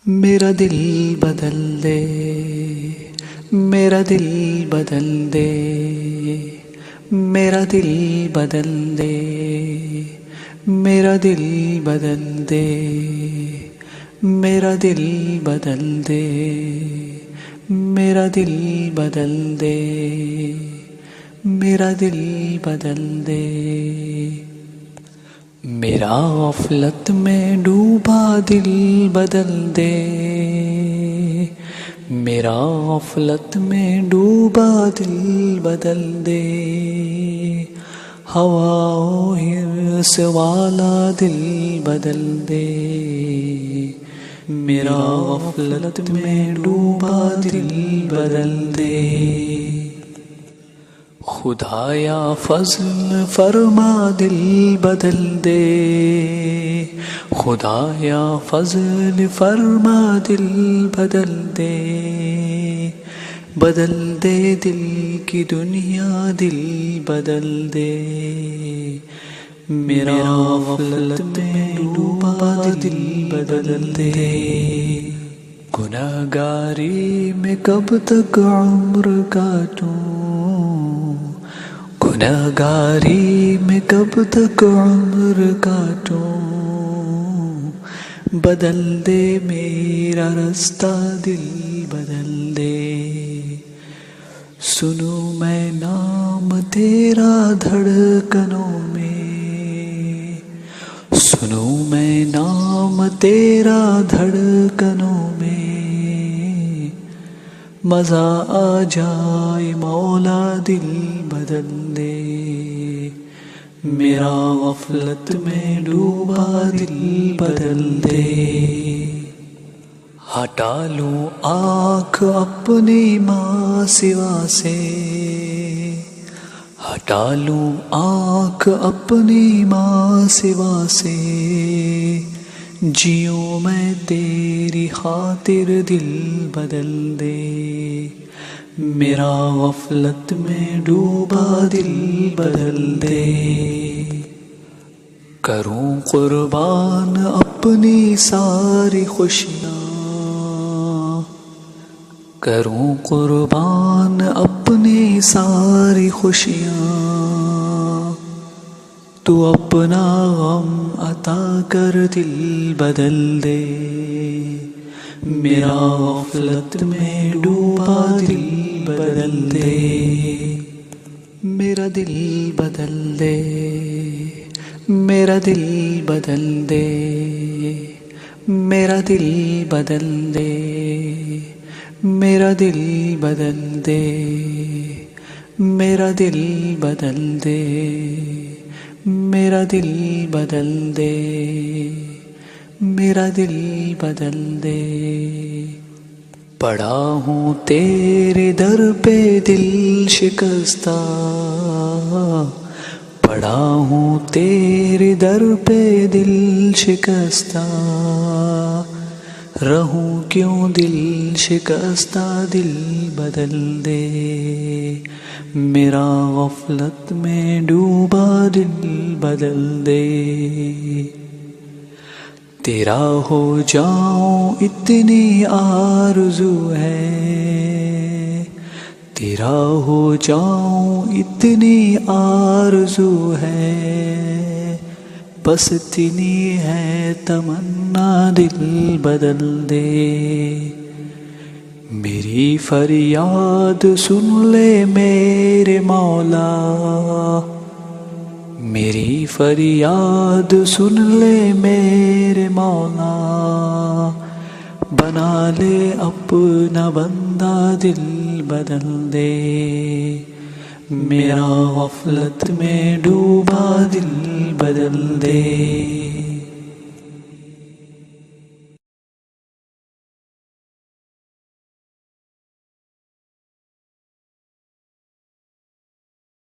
میرا دل بدل دے، میرا دل بدل دے، میرا دل بدل دے، میرا دل بدل دے، میرا دل بدل دے، میرا دل بدل دے، میرا دل بدل دے۔ میرا غفلت میں ڈوبا دل بدل دے، میرا غفلت میں ڈوبا دل بدل دے، ہوا و حرص والا دل بدل دے، میرا غفلت میں ڈوبا دل بدل دے۔ خدایا فضل فرما دل بدل دے، خدایا فضل فرما دل بدل دے، بدل دے دل کی دنیا دل بدل دے، میرا غفلت میں ڈوبا دل بدل دے۔ گناہگاری میں کب تک عمر کاٹوں، گناہگاری میں کب تک عمر کاٹوں، بدل دے میرا رستہ دل بدل دے، سنوں میں نام تیرا دھڑکنوں میں، سنوں میں نام تیرا دھڑکنوں میں، مزہ آ جائے مولا دل بدل دے، میرا غفلت میں ڈوبا دل بدل دے۔ ہٹا لوں آنکھ اپنی ماں سوا سے، ہٹا لوں آنکھ اپنی ماں سوا سے، جیوں میں تیری خاطر دل بدل دے، میرا غفلت میں ڈوبا دل بدل دے۔ کروں قربان اپنی ساری خوشیاں، کروں قربان اپنی ساری خوشیاں، تو اپنا غم عطا کر دل بدل دے، میرا غفلت میں ڈوبا دل بدل دے، میرا دل بدل دے، میرا دل بدل دے، میرا دل بدل دے، میرا دل بدل دے، میرا دل بدل دے، میرا دل بدل دے، میرا دل بدل دے۔ پڑا ہوں تیرے در پہ دل شکستہ، پڑا ہوں تیرے در پہ دل شکستہ، رہوں کیوں دل شکستہ دل بدل دے، میرا غفلت میں ڈوبا دل بدل دے۔ تیرا ہو جاؤں اتنی آرزو ہے، تیرا ہو جاؤں اتنی آرزو ہے، بس اتنی ہے تمنا دل بدل دے، میری فریاد سن لے میرے مولا، میری فریاد سن لے میرے مولا، بنا لے اپنا بندہ دل بدل دے، میرا غفلت میں ڈوبا دل بدل دے۔